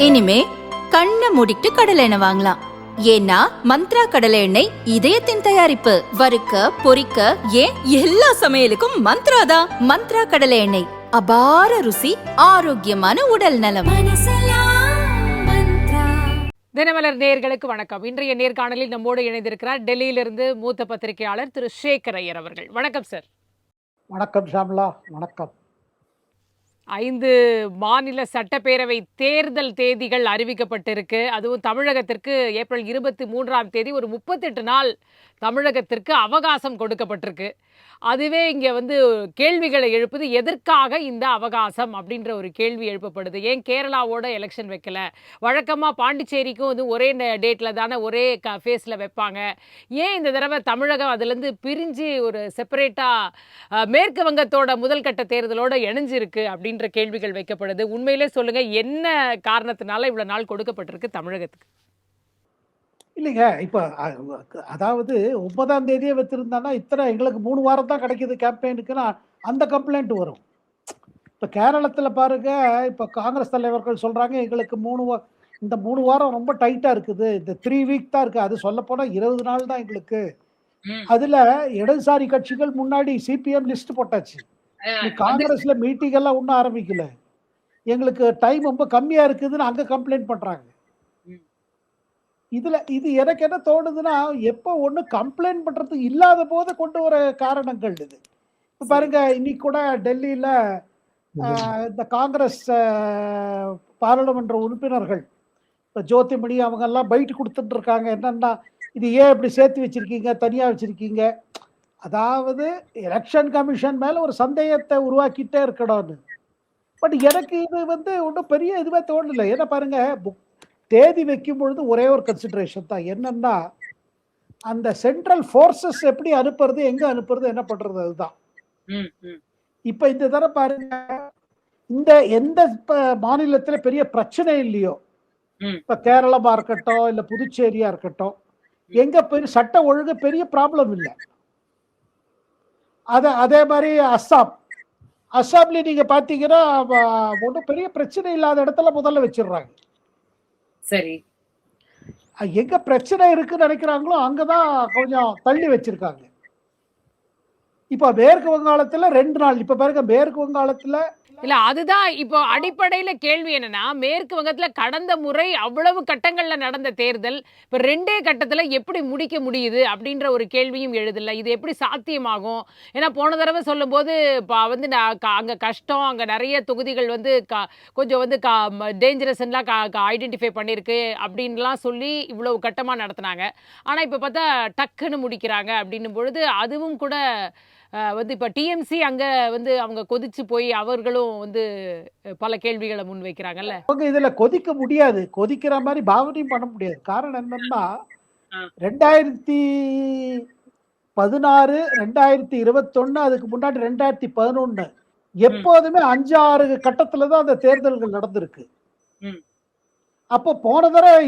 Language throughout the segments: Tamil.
இனிமே கண்ணை மூடிட்டு கடலை எண்ணெய் வாங்கலாம். ஏன்னா மந்த்ரா கடலை எண்ணெய் இதயத்தின் தயாரிப்பு. வறுக்க பொரிக்க ஏன் எல்லா சமையலுக்கும் மந்த்ரா தான். மந்த்ரா கடலை எண்ணெய், அபார ருசி, ஆரோக்கியமான உடல் நலம். தினமலர் நேயர்களுக்கு வணக்கம். இன்றைய நேர்காணலில் நம்மோடு இணைந்திருக்கிறார் டெல்லியிலிருந்து மூத்த பத்திரிகையாளர் திரு சேகர் ஐயர் அவர்கள். வணக்கம் சார். வணக்கம் ஷாம்லா. வணக்கம். 5 மாநில சட்டப்பேரவை தேர்தல் தேதிகள் அறிவிக்கப்பட்டிருக்கு. அதுவும் தமிழகத்திற்கு ஏப்ரல் 23ஆம் தேதி ஒரு 38 நாள் தமிழகத்திற்கு அவகாசம் கொடுக்கப்பட்டிருக்கு. அதுவே இங்கே கேள்விகளை எழுப்புது. எதற்காக இந்த அவகாசம் அப்படின்ற ஒரு கேள்வி எழுப்பப்படுது. ஏன் கேரளாவோட எலெக்ஷன் வைக்கல? வழக்கமாக பாண்டிச்சேரிக்கும் ஒரே டேட்டில் தானே ஒரே ஃபேஸில் வைப்பாங்க. ஏன் இந்த தடவை தமிழகம் அதுலேருந்து பிரிஞ்சு ஒரு செப்பரேட்டாக மேற்கு வங்கத்தோட முதல் கட்ட தேர்தலோட இணைஞ்சிருக்கு அப்படின்ற கேள்விகள் வைக்கப்படுது. உண்மையிலே சொல்லுங்கள், என்ன காரணத்தினால இவ்வளோ நாள் கொடுக்கப்பட்டிருக்கு தமிழகத்துக்கு? இல்லைங்க, இப்போ அதாவது 9ஆம் தேதியே வச்சிருந்தானா இத்தனை எங்களுக்கு 3 வாரம் தான் கிடைக்கிது கேம்பெயினுக்குன்னா அந்த கம்ப்ளைண்ட் வரும். இப்போ கேரளத்தில் பாருங்க, இப்போ காங்கிரஸ் தலைவர்கள் சொல்கிறாங்க எங்களுக்கு இந்த 3 வாரம் ரொம்ப டைட்டாக இருக்குது, இந்த 3 வீக் தான் இருக்குது. அது சொல்லப்போனால் 20 நாள் தான் எங்களுக்கு. அதில் இடதுசாரி கட்சிகள் முன்னாடி சிபிஎம் லிஸ்ட் போட்டாச்சு. காங்கிரஸ்ல மீட்டிங் எல்லாம் ஒன்றும் ஆரம்பிக்கல. எங்களுக்கு டைம் ரொம்ப கம்மியாக இருக்குதுன்னு அங்கே கம்ப்ளைண்ட் பண்ணுறாங்க. இது எனக்கு என்ன தோணுதுன்னா, எப்போ ஒன்று கம்ப்ளைண்ட் பண்ணுறது இல்லாத போது கொண்டு வர காரணங்கள் இது. இப்போ பாருங்க, இன்னைக்கு கூட டெல்லியில் இந்த காங்கிரஸ் பாராளுமன்ற உறுப்பினர்கள் இப்போ ஜோதிமணி அவங்கெல்லாம் பைட்டு கொடுத்துட்டு இருக்காங்க. என்னன்னா, இது ஏன் இப்படி சேர்த்து வச்சிருக்கீங்க, தனியாக வச்சிருக்கீங்க? அதாவது எலெக்ஷன் கமிஷன் மேலே ஒரு சந்தேகத்தை உருவாக்கிட்டே இருக்கணும்னு. பட் எனக்கு இது ஒன்றும் பெரிய இதுவே தோணலை. ஏன்னா பாருங்க, தேதி வைக்கும் பொழுது ஒரே ஒரு கன்சிடரேஷன் தான். என்னன்னா, அந்த சென்ட்ரல் ஃபோர்ஸஸ் எப்படி அனுப்புறது, எங்க அனுப்புறது, என்ன பண்றது, அதுதான். இப்ப இந்த தடவை பாருங்க, இந்த எந்த மாநிலத்துல பெரிய பிரச்சனை இல்லையோ, இப்ப கேரளமா இருக்கட்டும் இல்ல புதுச்சேரியா இருக்கட்டும், எங்க பெரிய சட்ட ஒழுங்கு பெரிய ப்ராப்ளம் இல்லை. அதே மாதிரி அஸ்ஸாம்ல நீங்க பாத்தீங்கன்னா ஒன்றும் பெரிய பிரச்சனை இல்லாத இடத்துல முதல்ல வச்சிடுறாங்க. சரி, எங்க பிரச்சனை இருக்குன்னு நினைக்கிறாங்களோ அங்கதான் கொஞ்சம் தள்ளி வச்சிருக்காங்க. இப்ப மேற்கு வங்காளத்துல 2 நாள். இப்ப பாருங்க, மேற்கு வங்காளத்துல இல்ல, அதுதான் இப்போ அடிப்படையில கேள்வி என்னன்னா, மேற்கு வங்கத்துல கடந்த முறை அவ்வளவு கட்டங்கள்ல நடந்த தேர்தல் இப்ப 2 கட்டத்துல எப்படி முடிக்க முடியுது அப்படின்ற ஒரு கேள்வியும் எழுதல. இது எப்படி சாத்தியமாகும்? ஏன்னா போன தடவை சொல்லும் போது அங்க கஷ்டம், அங்க நிறைய தொகுதிகள் கொஞ்சம் டேஞ்சரஸ்லாம் ஐடென்டிஃபை பண்ணிருக்கு அப்படின்லாம் சொல்லி இவ்வளவு கட்டமா நடத்தினாங்க. ஆனா இப்ப பார்த்தா டக்குன்னு முடிக்கிறாங்க அப்படின்னும் பொழுது அதுவும் கூட இப்ப டிஎம்சி அங்க அவங்க கொதிச்சு போய் அவர்களும் பல கேள்விகளை முன் வைக்கிறாங்கல்ல. இதுல கொதிக்க முடியாது, கொதிக்கிற மாதிரி பாவனையும் பண்ண முடியாது. காரணம் என்னன்னா, 2016, 2021, அதுக்கு முன்னாடி 2011 எப்போதுமே 5-6 கட்டத்துலதான் அந்த தேர்தல்கள் நடந்திருக்கு. அப்போ போன தடவை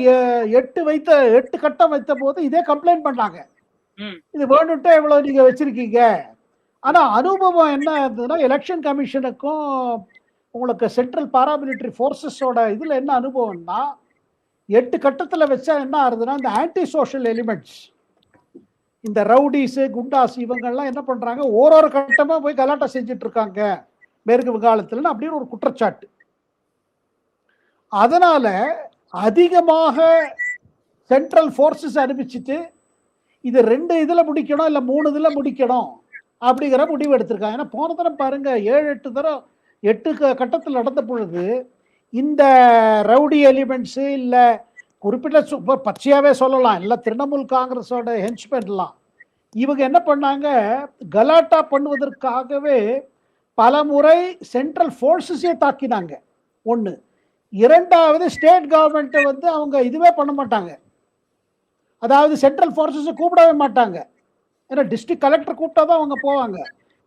8 கட்டம் வைத்த போது இதே கம்ப்ளைண்ட் பண்ணாங்க, இது வேணும்ட்டே இவ்வளவு நீங்க வச்சிருக்கீங்க. ஆனா அனுபவம் என்ன இருந்ததுன்னா, எலெக்ஷன் கமிஷனுக்கும் உங்களுக்கு சென்ட்ரல் பாராமிலிட்டரி ஃபோர்ஸஸோட இதுல என்ன அனுபவம்னா, 8 கட்டத்துல வச்சா என்ன ஆகுதுன்னா, இந்த ஆன்டி சோஷியல் எலிமெண்ட்ஸ், இந்த ரவுடிஸ், குண்டாஸ், இவங்கெல்லாம் என்ன பண்றாங்க, ஒரு கட்டமா போய் கலாட்டா செஞ்சுட்டு இருக்காங்க மேற்கு வங்காளத்துல அப்படின்னு ஒரு குற்றச்சாட்டு. அதனால அதிகமாக சென்ட்ரல் ஃபோர்ஸஸ் அனுப்பிச்சுட்டு இது 2 இதுல முடிக்கணும் இல்ல 3 இதுல முடிக்கணும் அப்படிங்கிற முடிவு எடுத்திருக்காங்க. ஏன்னா போன தரம் பாருங்க, 8 கட்டத்தில் நடந்த பொழுது இந்த ரவுடி எலிமெண்ட்ஸ் இல்ல குறிப்பிட்ட பச்சையாவே சொல்லலாம், இல்ல திரிணாமுல் காங்கிரஸோட ஹென்ச்மென்லாம் இவங்க என்ன பண்ணாங்க, கலாட்டா பண்ணுவதற்காகவே பல முறை சென்ட்ரல் ஃபோர்ஸஸே தாக்கினாங்க. 1. 2வது, ஸ்டேட் கவர்மெண்ட் அவங்க இதுவே பண்ண மாட்டாங்க. அதாவது சென்ட்ரல் ஃபோர்ஸஸை கூப்பிடவே மாட்டாங்க. ஏன்னா டிஸ்ட்ரிக்ட் கலெக்டர் கூப்பிட்டா தான் அவங்க போவாங்க.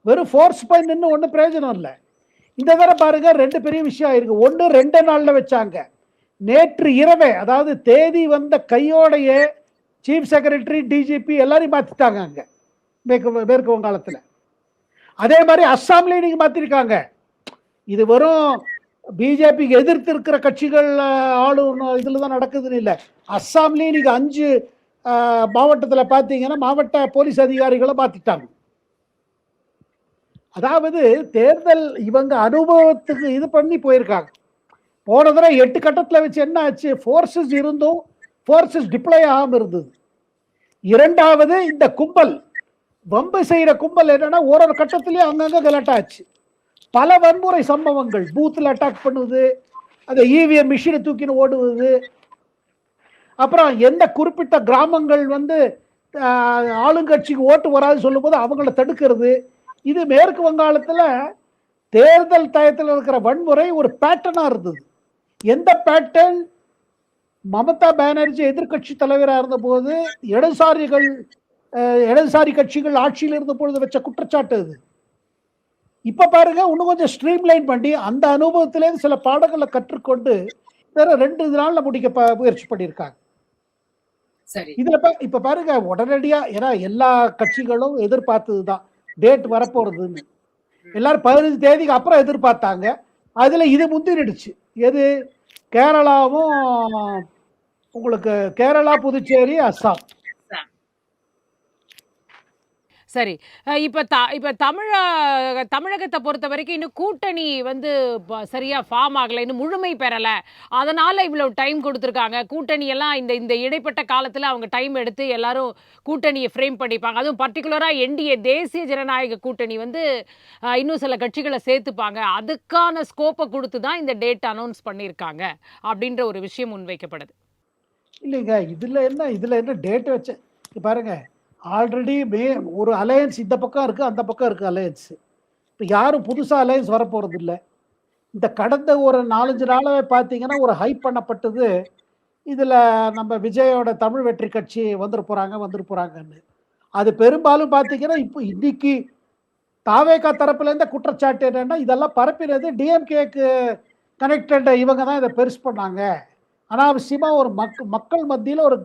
வெறும் ஃபோர்ஸ் போய் நின்று ஒன்றும் பிரயோஜனம் இல்லை. இந்த தடவை பாருங்க, 2 பெரிய விஷயம் இருக்கு. 1, 2 நாள்ல வச்சாங்க. நேற்று இரவே, அதாவது தேதி வந்த கையோடையே சீஃப் செக்ரட்டரி, டிஜிபி எல்லாரையும் மாத்திட்டாங்க அங்க மேற்கு வங்காளத்துல. அதே மாதிரி அஸ்ஸாம்லயும் நீங்க மாத்திருக்காங்க. இது வெறும் பிஜேபிக்கு எதிர்த்து இருக்கிற கட்சிகள் ஆளும் இதுல தான் நடக்குதுன்னு இல்லை. அஸ்ஸாம்லயும் நீங்க 5 மாவட்டத்தில் பார்த்தீங்கன்னா மாவட்ட போலீஸ் அதிகாரிகளை மாத்திட்டாங்க. அதாவது தேர்தல் இவங்க அனுபவத்துக்கு இது பண்ணி போயிருக்காங்க. போன தடவை 8 கட்டத்தில் வச்சு என்ன ஆச்சு, ஃபோர்ஸஸ் இருந்தும் ஃபோர்ஸஸ் டிப்ளாய் ஆகாம இருந்தது. இரண்டாவது இந்த கும்பல் வம்பு செய்யற கும்பல் என்னன்னா ஒரு கட்டத்திலேயே அங்கங்க கலட்டா ஆச்சு. பல வன்முறை சம்பவங்கள், பூத்தில் அட்டாக் பண்ணுவது, அந்த இவிஎம் மிஷினை தூக்கின்னு ஓடுவது, அப்புறம் எந்த குறிப்பிட்ட கிராமங்கள் வந்து ஆளுங்கட்சிக்கு ஓட்டு வராது சொல்லும் போது அவங்கள தடுக்கிறது. இது மேற்கு வங்காளத்தில் தேர்தல் டயத்தில் இருக்கிற வன்முறை ஒரு பேட்டர்னா இருந்தது. எந்த பேட்டர்ன்? மமதா பானர்ஜி எதிர்கட்சி தலைவராக இருந்த போது இடதுசாரி கட்சிகள் ஆட்சியில் இருந்த பொழுது வச்ச குற்றச்சாட்டு அது. இப்ப பாருங்க இன்னும் கொஞ்சம் ஸ்ட்ரீம்லைன் பண்ணி அந்த அனுபவத்திலேருந்து சில பாடங்களை கற்றுக்கொண்டு வேற 2 நாள்ல முடிக்க முயற்சி பண்ணியிருக்காங்க. இதுல இப்ப பாருங்க உடனடியா, ஏன்னா எல்லா கட்சிகளும் எதிர்பார்த்ததுதான் டேட் வரப்போறதுன்னு. எல்லாரும் 15 தேதிக்கு அப்புறம் எதிர்பார்த்தாங்க. அதுல இது முந்திரிடுச்சு. எது? கேரளாவும் உங்களுக்கு கேரளா, புதுச்சேரி, அஸ்ஸாம். சரி. இப்ப தமிழகத்தை பொறுத்த வரைக்கும் இன்னும் கூட்டணி வந்து சரியா ஃபார்ம் ஆகலை, இன்னும் முழுமை பெறல. அதனால இவ்வளவு டைம் கொடுத்துருக்காங்க. கூட்டணி எல்லாம் இந்த இடைப்பட்ட காலத்துல அவங்க டைம் எடுத்து எல்லாரும் கூட்டணியை ஃப்ரேம் பண்ணிப்பாங்க. அதுவும் பர்டிகுலரா என்டிஏ தேசிய ஜனநாயக கூட்டணி வந்து இன்னும் சில கட்சிகளை சேர்த்துப்பாங்க. அதுக்கான ஸ்கோப்பை கொடுத்து தான் இந்த டேட் அனௌன்ஸ் பண்ணியிருக்காங்க அப்படின்ற ஒரு விஷயம் முன்வைக்கப்படுது. இல்லைங்க, இதுல என்ன டேட் வச்ச பாருங்க. ஆல்ரெடி ஒரு அலையன்ஸ் இந்த பக்கம் இருக்கு, அந்த பக்கம் இருக்கு அலையன்ஸ். இப்போ யாரும் புதுசா அலையன்ஸ் வரப்போறது இல்லை. இந்த கடந்த ஒரு 4-5 நாளாவே பார்த்தீங்கன்னா ஒரு ஹைப் பண்ணப்பட்டது. இதுல நம்ம விஜயோட தமிழ் வெற்றி கட்சி வந்துட்டு போறாங்கன்னு. அது பெரும்பாலும் பார்த்தீங்கன்னா இப்போ இன்னைக்கு தாவேகா தரப்புல இருந்த குற்றச்சாட்டு என்னன்னா, இதெல்லாம் பரப்பினது டிஎம்கேக்கு கனெக்டட் இவங்க தான் இதை பெருசு பண்ணாங்க, அனாவசியமா ஒரு மக்கள் மத்தியில் ஒரு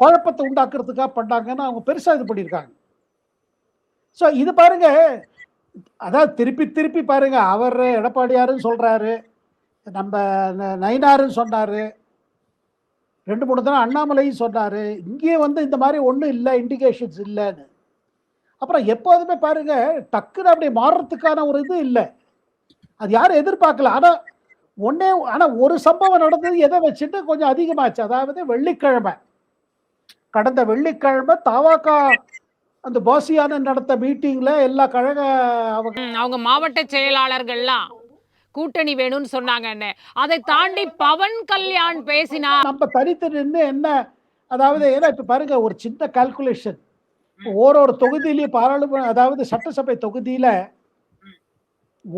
குழப்பத்தை உண்டாக்குறதுக்காக பண்ணாங்கன்னு அவங்க பெருசா இது பண்ணியிருக்காங்க. ஸோ இது பாருங்க, அதாவது திருப்பி பாருங்க, அவர் எடப்பாடியாருன்னு சொல்றாரு, நம்ம நயினாருன்னு சொன்னாரு, 2-3 தடவை அண்ணாமலையும் சொன்னாரு. இங்கே வந்து இந்த மாதிரி ஒன்றும் இல்லை, இண்டிகேஷன்ஸ் இல்லைன்னு. அப்புறம் எப்போதுமே பாருங்க டக்குன்னு அப்படி மாறுறதுக்கான ஒரு இது இல்லை. அது யாரும் எதிர்பார்க்கல. ஆனா ஒரு சம்பவம் நடந்தது, எதை வச்சுட்டு கொஞ்சம் அதிகமாச்சு. அதாவது கடந்த வெள்ளிக்கிழமை தாவாக்கா அந்த போசியான நடத்த மீட்டிங்ல எல்லா கழக அவங்க மாவட்ட செயலாளர்கள்லாம் கூட்டணி வேணும்னு சொன்னாங்க. அதை தாண்டி பவன் கல்யாண் பேசினா நம்ம தனித்து நின்று என்ன, அதாவது ஏன்னா இப்ப பாருங்க ஒரு சின்ன கால்குலேஷன், ஓரொரு தொகுதியிலேயே பாராளுமன்ற, அதாவது சட்டசபை தொகுதியில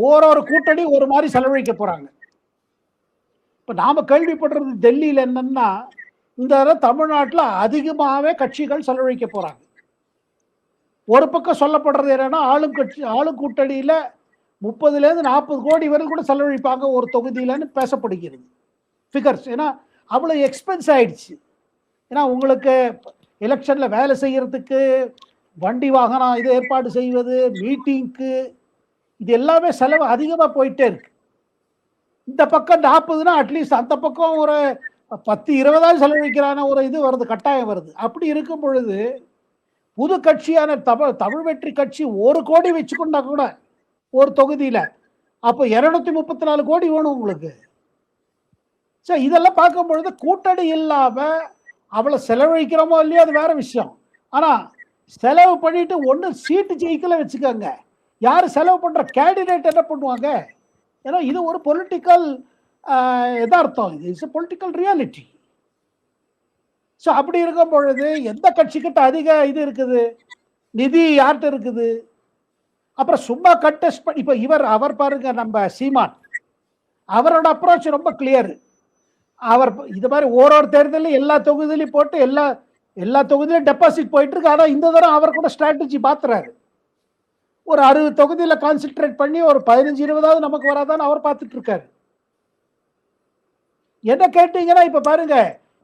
ஓரொரு கூட்டணி ஒரு மாதிரி செலவழிக்க போறாங்க. இப்ப நாம கேள்விப்படுறது டெல்லியில என்னன்னா, இந்த தமிழ்நாட்டில் அதிகமாகவே கட்சிகள் செலவழிக்க போறாங்க. ஒரு பக்கம் சொல்லப்படுறது என்னன்னா, ஆளும் கூட்டணியில 30-40 கோடி வரை கூட செலவழிப்பாங்க ஒரு தொகுதியிலன்னு பேசப்படுகிறது ஃபிகர்ஸ். ஏன்னா அவ்வளவு எக்ஸ்பென்ஸ் ஆயிடுச்சு. ஏன்னா உங்களுக்கு எலெக்ஷன்ல வேலை செய்யறதுக்கு, வண்டி வாகனம் இதை ஏற்பாடு செய்வது, மீட்டிங்க்கு, இது எல்லாமே செலவு அதிகமா போயிட்டே இருக்கு. இந்த பக்கம் 40னா அட்லீஸ்ட் அந்த பக்கம் ஒரு 10-20 செலவழிக்கிறான ஒரு இது வருது, கட்டாயம் வருது. அப்படி இருக்கும் பொழுது புது கட்சியான தமிழ் வெற்றி கட்சி 1 கோடி வச்சுக்கொண்டா கூட ஒரு தொகுதியில அப்போ 234 கோடி வேணும் உங்களுக்கு. சரி, இதெல்லாம் பார்க்கும் பொழுது கூட்டணி இல்லாம அவ்வளவு செலவழிக்கிறோமோ இல்லையோ அது வேற விஷயம். ஆனா செலவு பண்ணிட்டு ஒண்ணு சீட்டு ஜெயிக்கல வச்சுக்கோங்க, யாரு செலவு பண்ற கேண்டிடேட் என்ன பண்ணுவாங்க? ஏன்னா இது ஒரு பொலிட்டிக்கல் எதார்த்தம், இது இஸ் பொலிட்டிக்கல் ரியாலிட்டி. ஸோ அப்படி இருக்கும் பொழுது எந்த கட்சிக்கிட்ட அதிக இது இருக்குது, நிதி யார்கிட்ட இருக்குது, அப்புறம் சும்மா கண்டெஸ்ட் பண்ணி இப்போ அவர் பாருங்க, நம்ம சீமான் அவரோட அப்ரோச் ரொம்ப கிளியர். அவர் இது மாதிரி ஒரு தேர்தலையும் எல்லா தொகுதியிலையும் போட்டு எல்லா தொகுதியிலும் டெபாசிட் போயிட்டு இருக்கு. ஆனால் இந்த தடவை அவர் கூட ஸ்ட்ராட்டஜி மாத்துறாரு. ஒரு 60 தொகுதியில கான்சென்ட்ரேட் பண்ணி ஒரு 15-20 நமக்கு வராதான்னு அவர் பார்த்துட்டு இருக்காரு. என்ன கேட்டீங்கன்னா இப்ப பாருங்க,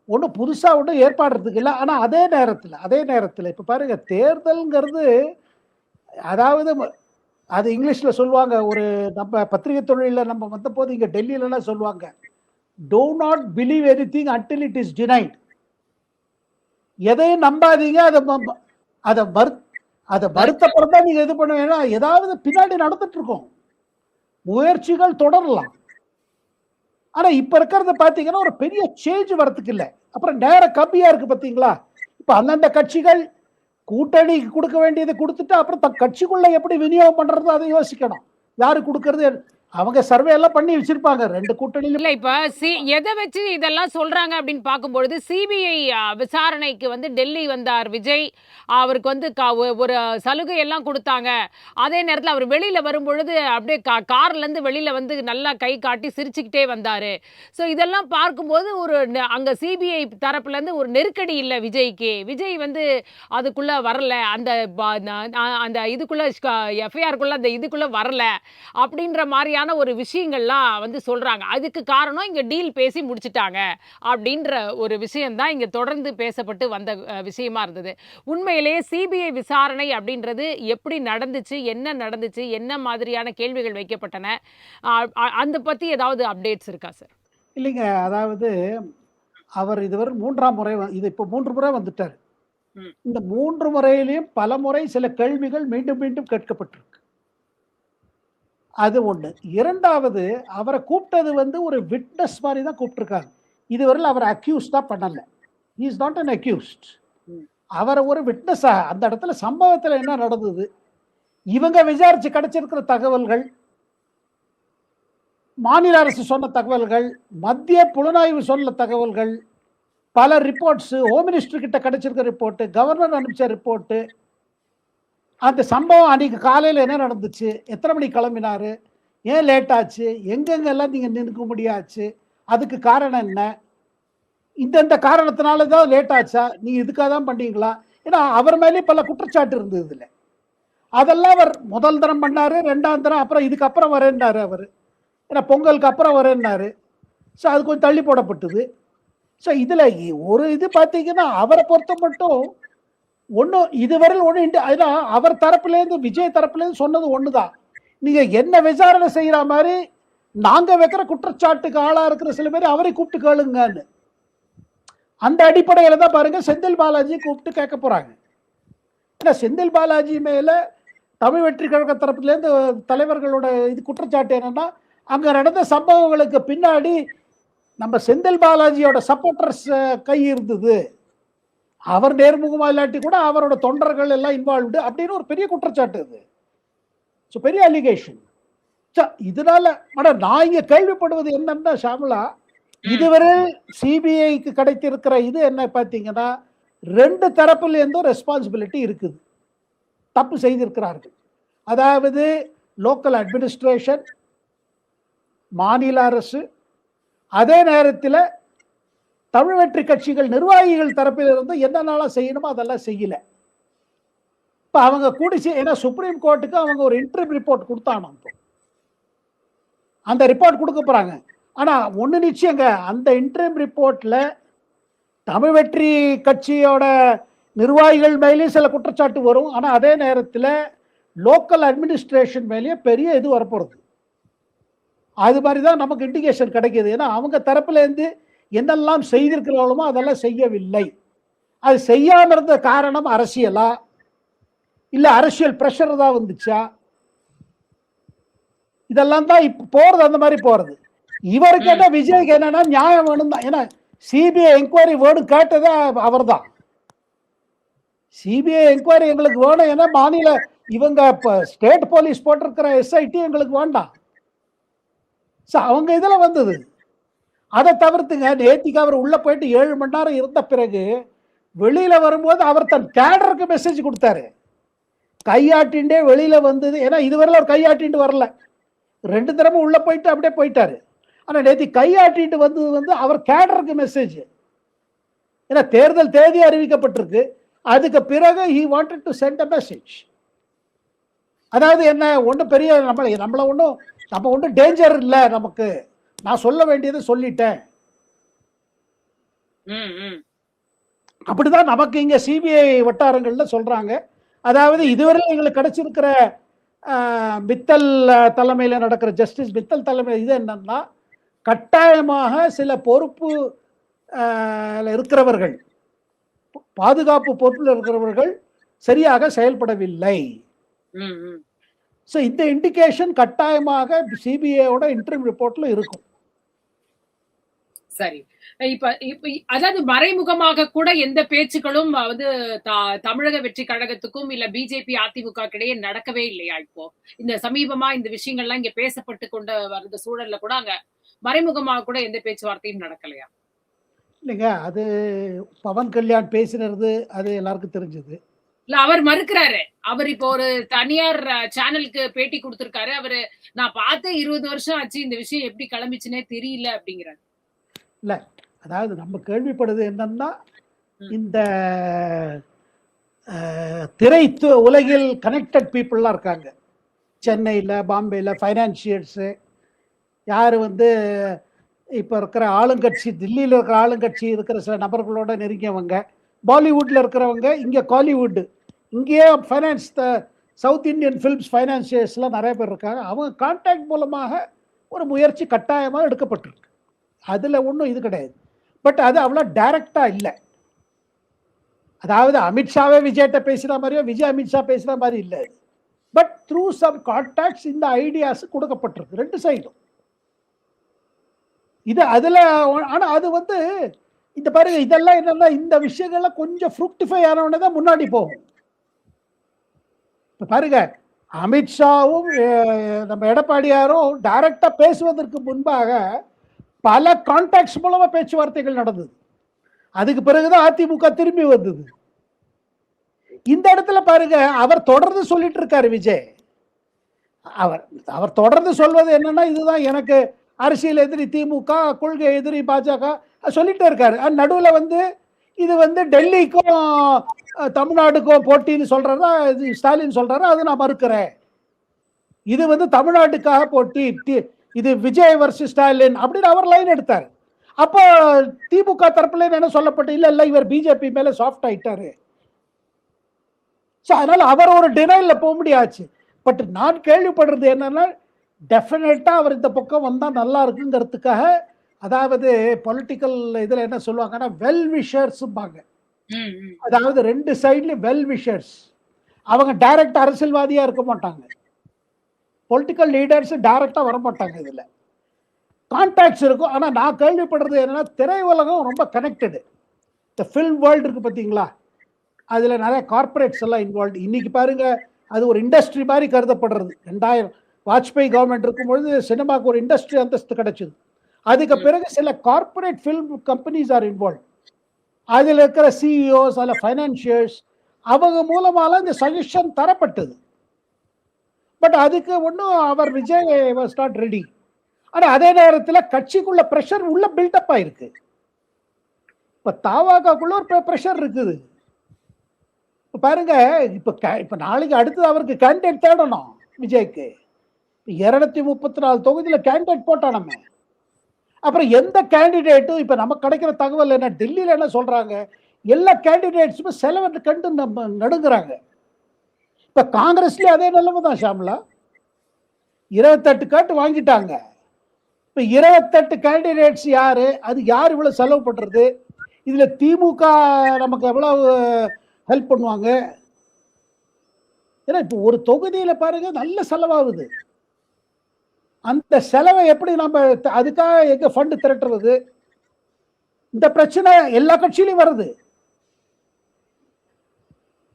ஒன்றும் புதுசா ஒன்றும் ஏற்பாடுறதுக்கு இல்லை. ஆனா அதே நேரத்தில் இப்ப பாருங்க, தேர்தல்ங்கிறது அதாவது அது இங்கிலீஷ்ல சொல்லுவாங்க, ஒரு நம்ம பத்திரிகை தொழில நம்ம வந்தபோது இங்க டெல்லியிலலாம் சொல்லுவாங்க, "do not believe anything until it is denied." எதையும் நம்பாதீங்க. அத மறு அத மறுத்தப்புறம் தான் நீங்க இது பண்ணுவீங்கன்னா, ஏதாவது பின்னாடி நடந்துட்டு இருக்கும். முயற்சிகள் தொடரலாம். ஆனா இப்ப இருக்கிறத பாத்தீங்கன்னா, ஒரு பெரிய சேஞ்ச் வரதுக்கு இல்ல. அப்புறம் நேரம் கம்மியா இருக்கு பாத்தீங்களா? இப்ப அந்தந்த கட்சிகள் கூட்டணிக்கு கொடுக்க வேண்டியதை கொடுத்துட்டு, அப்புறம் கட்சிக்குள்ள எப்படி விநியோகம் பண்றது அதை யோசிக்கணும். யாரு கொடுக்கறது? அவங்க சர்வே எல்லாம் பண்ணி வச்சிருப்பாங்க 2 கூட்டணியிலும். இல்ல இப்ப எதை வச்சு இதெல்லாம் சொல்றாங்க அப்படின்னு பார்க்கும்பொழுது சிபிஐ விசாரணைக்கு வந்து டெல்லி வந்தார் விஜய். அவருக்கு வந்து ஒரு சலுகை எல்லாம் கொடுத்தாங்க. அதே நேரத்தில் அவர் வெளியில வரும்பொழுது அப்படியே கார்ல இருந்து வெளியில வந்து நல்லா கை காட்டி சிரிச்சுக்கிட்டே வந்தாரு. ஸோ இதெல்லாம் பார்க்கும்போது ஒரு அங்க சிபிஐ தரப்புல இருந்து ஒரு நெருக்கடி இல்லை விஜய்க்கு. விஜய் வந்து அதுக்குள்ள வரல, அந்த அந்த இதுக்குள்ள எஃப்ஐஆருக்குள்ள அந்த இதுக்குள்ள வரல அப்படின்ற மாதிரியான ஒரு விஷயங்கள்லாம் வந்து சொல்றாங்க. அதுக்கு காரணம் இங்க டீல் பேசி முடிச்சிட்டாங்க அப்படின்ற ஒரு விஷயம் தான் இங்க தொடர்ந்து பேசப்பட்டு வந்த விஷயமா இருந்தது. உண்மையிலேயே சிபிஐ விசாரணை அப்படின்றது எப்படி நடந்துச்சு, என்ன நடந்துச்சு, என்ன மாதிரியான கேள்விகள் வைக்கப்பட்டன, அந்த பத்தி ஏதாவது அப்டேட்ஸ் இருக்கா சார்? இல்லைங்க, அதாவது அவர் இதுவரை 3ஆம் முறை இது இப்போ 3 முறை வந்துட்டார். இந்த 3 முறையிலையும் பல முறை சில கேள்விகள் மீண்டும் மீண்டும் கேட்கப்பட்டிருக்கு. அது ஒண்ணு. 2வது, அவரை கூப்பிட்டது வந்து ஒரு விட்னஸ் மாதிரி தான் கூப்பிட்டுருக்காங்க. இதுவரையில் அவர் அக்யூஸ்டா பண்ணல. He is not an accused. அவரை ஒரு விட்னஸா அந்த இடத்துல சம்பவத்தில் என்ன நடந்தது, இவங்க விசாரிச்சு கிடைச்சிருக்கிற தகவல்கள், மாநில அரசு சொன்ன தகவல்கள், மத்திய புலனாய்வு சொன்ன தகவல்கள், பல ரிப்போர்ட்ஸ், ஹோம் மினிஸ்டர் கிட்ட கிடைச்சிருக்க ரிப்போர்ட், கவர்னர் அனுப்பிச்ச ரிப்போர்ட், அந்த சம்பவம் அன்னைக்கு காலையில் என்ன நடந்துச்சு, எத்தனை மணிக்கு கிளம்பினாரு, ஏன் லேட் ஆச்சு, எங்கெங்கெல்லாம் நீங்க நிற்க முடியாச்சு, அதுக்கு காரணம் என்ன, இந்த காரணத்தினால தான் லேட் ஆச்சா, நீங்க இதுக்காக தான் பண்ணீங்களா? ஏன்னா அவர் மேலே பல குற்றச்சாட்டு இருந்தது. இதுல அதெல்லாம் அவர் முதல் தரம் பண்ணாரு, 2ஆம் தரம், அப்புறம் இதுக்கப்புறம் வரேன்னாரு அவர். ஏன்னா பொங்கலுக்கு அப்புறம் வரேன்னாரு. ஸோ அது கொஞ்சம் தள்ளி போடப்பட்டது. ஸோ இதுல ஒரு இது பார்த்தீங்கன்னா, அவரை பொறுத்த மட்டும் ஒன்றும் இதுவரையில் ஒன்று, அதுதான் அவர் தரப்புலேருந்து, விஜய் தரப்புலேருந்து சொன்னது ஒன்று தான், நீங்கள் என்ன விசாரணை செய்கிற மாதிரி நாங்கள் வைக்கிற குற்றச்சாட்டுக்கு ஆளாக இருக்கிற சில பேர் அவரை கூப்பிட்டு கேளுங்கன்னு. அந்த அடிப்படையில் தான் பாருங்க செந்தில் பாலாஜி கூப்பிட்டு கேட்க போகிறாங்க. ஏன்னா செந்தில் பாலாஜி மேலே தமிழ் வெற்றி கழக தரப்புலேருந்து தலைவர்களோட இது குற்றச்சாட்டு என்னன்னா, அங்கே நடந்த சம்பவங்களுக்கு பின்னாடி நம்ம செந்தில் பாலாஜியோட சப்போர்ட்டர்ஸ் கை இருந்தது, அவர் நேர்முகமா இல்லாட்டி கூட அவரோட தொண்டர்கள் எல்லாம் இன்வால்வ்டு அப்படின்னு ஒரு பெரிய குற்றச்சாட்டு இது. ஸோ பெரிய அலிகேஷன். இதனால நான் இங்க கேள்விப்படுவது என்னன்னா ஷாமலா, இதுவரை சிபிஐக்கு கிடைத்திருக்கிற இது என்ன பார்த்தீங்கன்னா, 2 தரப்புல இருந்தும் ரெஸ்பான்சிபிலிட்டி இருக்குது, தப்பு செய்திருக்கிறார்கள். அதாவது லோக்கல் அட்மினிஸ்ட்ரேஷன், மாநில அரசு, அதே நேரத்தில் தமிழ் வெற்றி கட்சிகள் நிர்வாகிகள் தரப்பில் இருந்து என்னென்னலாம் செய்யணுமோ அதெல்லாம் செய்யல. இப்போ அவங்க கூடிச்சு, ஏன்னா சுப்ரீம் கோர்ட்டுக்கு அவங்க ஒரு இன்டர்ம் ரிப்போர்ட் கொடுத்தானோ, அந்த ரிப்போர்ட் கொடுக்க போறாங்க. ஆனா ஒண்ணு நிச்சயங்க, அந்த இன்டர்ம் ரிப்போர்ட்ல தமிழ் வெற்றி கட்சியோட நிர்வாகிகள் மேலேயும் சில குற்றச்சாட்டு வரும். ஆனா அதே நேரத்தில் லோக்கல் அட்மினிஸ்ட்ரேஷன் மேலேயே பெரிய இது வரப்போறது. அது மாதிரி தான் நமக்கு இண்டிகேஷன் கிடைக்கிது. ஏன்னா அவங்க தரப்புல இருந்து என்னெல்லாம் செய்திருக்கிறாங்களோ அதெல்லாம் செய்யவில்லை. அது செய்யாம இருந்த காரணம் அரசியலா, இல்ல அரசியல் பிரஷர் தான் வந்துச்சா, இதெல்லாம் தான் இப்ப போறது, அந்த மாதிரி போறது. இவருக்கு என்ன, விஜய்க்கு என்னன்னா நியாயம் வேணும் தான். ஏன்னா சிபிஐ என்கொயரி வேணும் கேட்டதே அவர் தான். சிபிஐ என்கொயரி எங்களுக்கு வேணும், ஏன்னா மாநில இவங்க ஸ்டேட் போலீஸ் போட்டிருக்கிற எஸ்ஐடி எங்களுக்கு வேண்டாம். அவங்க இதுல வந்தது. அதை தவிர்த்துங்க, நேத்திக்கு அவர் உள்ள போயிட்டு 7 மணி நேரம் இருந்த பிறகு வெளியில வரும்போது அவர் தன் கேடருக்கு மெசேஜ் கொடுத்தாரு, கையாட்டின்டே வெளியில வந்தது. ஏன்னா இதுவரையில் அவர் கையாட்டிட்டு வரல, 2 தடவை உள்ள போயிட்டு அப்படியே போயிட்டாரு. ஆனா நேத்தி கையாட்டிட்டு வந்தது வந்து அவர் கேடருக்கு மெசேஜ். ஏன்னா தேர்தல் தேதி அறிவிக்கப்பட்டிருக்கு, அதுக்கு பிறகு he wanted to send a message. அதாவது என்ன, ஒன்றும் பெரிய நம்மள ஒன்றும் டேஞ்சர் இல்லை நமக்கு, நான் சொல்ல வேண்டியதை சொல்லிட்டேன். அப்படிதான் நமக்கு இங்க சிபிஐ வட்டாரங்கள்ல சொல்றாங்க. அதாவது இதுவரை எங்களுக்கு கிடைச்சிருக்கிற மித்தல் தலைமையில் நடக்கிற ஜஸ்டிஸ் மித்தல் தலைமையில் இது என்னன்னா, கட்டாயமாக சில பொறுப்பு இருக்கிறவர்கள், பாதுகாப்பு பொறுப்பில் இருக்கிறவர்கள் சரியாக செயல்படவில்லை. ஸோ இந்த இண்டிகேஷன் கட்டாயமாக சிபிஐயோட இன்டர்ம் ரிப்போர்ட்ல இருக்கும். சரி, இப்ப அதாவது மறைமுகமாக கூட எந்த பேச்சுக்களும் வந்து தமிழக வெற்றி கழகத்துக்கும் இல்ல பிஜேபி அதிமுக இடையே நடக்கவே இல்லையா? இப்போ இந்த சமீபமா இந்த விஷயங்கள்லாம் இங்க பேசப்பட்டு கொண்டு வர்ற சூழல்ல கூட அங்க மறைமுகமாக கூட எந்த பேச்சுவார்த்தையும் நடக்கலையா? இல்லைங்க, அது பவன் கல்யாண் பேசினது அது எல்லாருக்கும் தெரிஞ்சது. இல்ல, அவர் மறுக்கிறாரு. அவர் இப்போ ஒரு தனியார் சேனலுக்கு பேட்டி கொடுத்திருக்காரு. அவரு நான் பார்த்து 20 வருஷம் ஆச்சு, இந்த விஷயம் எப்படி கிளம்பிச்சுன்னே தெரியல அப்படிங்கிறாரு. இல்ல, அதாவது நம்ம கேள்விப்படுது என்னன்னா, இந்த திரை உலகில் கனெக்டட் பீப்புள்லாம் இருக்காங்க. சென்னையில், பாம்பேயில் ஃபைனான்சியர்ஸு, யார் வந்து இப்போ இருக்கிற ஆளுங்கட்சி, தில்லியில் இருக்கிற ஆளுங்கட்சி இருக்கிற சில நபர்களோட நெருங்கியவங்க, பாலிவுட்டில் இருக்கிறவங்க, இங்கே காலிவுட், இங்கேயே ஃபைனான்ஸ் சவுத் இந்தியன் ஃபிலிம்ஸ் ஃபைனான்சியர்ஸ்லாம் நிறைய பேர் இருக்காங்க. அவங்க கான்டாக்ட் மூலமாக ஒரு முயற்சி கட்டாயமாக எடுக்கப்பட்டிருக்கு. அதில் ஒன்றும் இது கிடையாது. பட் அது அவ்வளோ டைரக்டாக இல்லை. அதாவது அமித்ஷாவே விஜய்கிட்ட பேசுகிற மாதிரியோ விஜய் அமித்ஷா பேசுகிற மாதிரி இல்லை. பட் த்ரூ சம் கான்டாக்ட்ஸ் இந்த ஐடியாஸ் கொடுக்கப்பட்டிருக்கு ரெண்டு சைடும். இது அதில் ஆனால் அது வந்து இந்த பாருங்க, இதெல்லாம் என்னன்னா, இந்த விஷயங்கள்லாம் கொஞ்சம் ஃப்ரூக்டிஃபை ஆனவொடனே தான் முன்னாடி போகும். இப்போ பாருங்க, அமித்ஷாவும் நம்ம எடப்பாடியாரும் டைரக்டா பேசுவதற்கு முன்பாக பல கான்டாக்ட்ஸ் மூலமா பேச்சுவார்த்தைகள் நடந்தது. அதுக்கு பிறகுதான் அதிமுக திரும்பி வந்தது. இந்த இடத்துல பாருங்க, அவர் தொடர்ந்து சொல்லிட்டு இருக்காரு விஜய். அவர் தொடர்ந்து சொல்வது என்னன்னா, இதுதான் எனக்கு அரசியல் எதிரி திமுக, கொள்கை எதிரி பாஜக சொல்லிட்டே இருக்காரு. நடுவில் வந்து இது வந்து டெல்லிக்கும் தமிழ்நாடுக்கும் போட்டின்னு சொல்றாரா ஸ்டாலின் சொல்றாரு, அது நான் மறுக்கிறேன். இது வந்து தமிழ்நாட்டுக்காக போட்டி, இது விஜய் வர்சஸ் ஸ்டாலின் அப்படின்னு அவர் லைன் எடுத்தார். அப்போ திமுக தரப்புல என்ன சொல்லப்பட்டு, இல்ல இல்ல இவர் பிஜேபி மேல சாஃப்ட் ஆயிட்டாரு. அதனால அவர் ஒரு டினைல போக முடியாச்சு. பட் நான் கேள்விப்படுறது என்னன்னா, டெஃபினட்டா அவர் இந்த பக்கம் வந்தா நல்லா இருக்குங்கிறதுக்காக, அதாவது பொலிட்டிக்கல் இதுல என்ன சொல்லுவாங்கன்னா வெல் விஷர்ஸ்பாங்க. அதாவது ரெண்டு சைட்லயும் வெல் விஷர்ஸ். அவங்க டைரக்ட் அரசியல்வாதியா இருக்க மாட்டாங்க, பொலிட்டிக்கல் லீடர்ஸ் டைரக்டா வர மாட்டாங்க. இதுல கான்டாக்ட்ஸ் இருக்கும். ஆனா நான் கேள்விப்படுறது என்னன்னா, திரை உலகம் ரொம்ப கனெக்டடு. இந்த ஃபில்ம் வேர்ல்டு இருக்கு பார்த்தீங்களா, அதுல நிறைய கார்பரேட்ஸ் எல்லாம் இன்வால்வ். இன்னைக்கு பாருங்க, அது ஒரு இண்டஸ்ட்ரி மாதிரி கருதப்படுறது. 2000 வாஜ்பாய் கவர்மெண்ட் இருக்கும்பொழுது சினிமாவுக்கு ஒரு இண்டஸ்ட்ரி அந்தஸ்து கிடைச்சது. அதுக்கு பிறகு சில corporate film companies are involve. அதில் இருக்கிற சிஇஓஸ், அதில் ஃபைனான்சியர்ஸ், அவங்க மூலமால இந்த சஜஷன் தரப்பட்டது. பட் அதுக்கு ஒன்றும் அவர் விஜய் வாஸ் நாட் ரெடி. ஆனால் அதே நேரத்தில் கட்சிக்குள்ள ப்ரெஷர் உள்ள பில்டப் ஆயிருக்கு. இப்போ தாவாக்காக்குள்ள ஒரு ப்ரெஷர் இருக்குது. இப்போ பாருங்க, இப்போ நாளைக்கு அடுத்தது அவருக்கு கேண்டிடேட் தேடணும். விஜய்க்கு 234 தொகுதியில் கேண்டிடேட் போட்டானமே. அப்புறம் எந்த கேண்டிடேட்டும் இப்போ நமக்கு கிடைக்கிற தகவல் என்ன, டெல்லியில் என்ன சொல்றாங்க, எல்லா கேண்டிடேட்ஸுமே செலவு கண்டு நம்ம நடுங்குறாங்க. இப்ப காங்கிரஸ்லயே அதே நிலைமை தான் ஷாம்லா. 28 கேட்டு வாங்கிட்டாங்க. இப்ப 28 கேண்டிடேட்ஸ் யாரு, அது யார் இவ்வளவு செலவு பண்றது, இதுல திமுக நமக்கு எவ்வளவு ஹெல்ப் பண்ணுவாங்க. ஏன்னா இப்போ ஒரு தொகுதியில பாருங்க நல்ல செலவாகுது. அந்த செலவை எப்படி நம்ம அதுக்காக எங்க ஃபண்ட் திரட்டுறது, இந்த பிரச்சனை எல்லா கட்சியிலையும் வருது.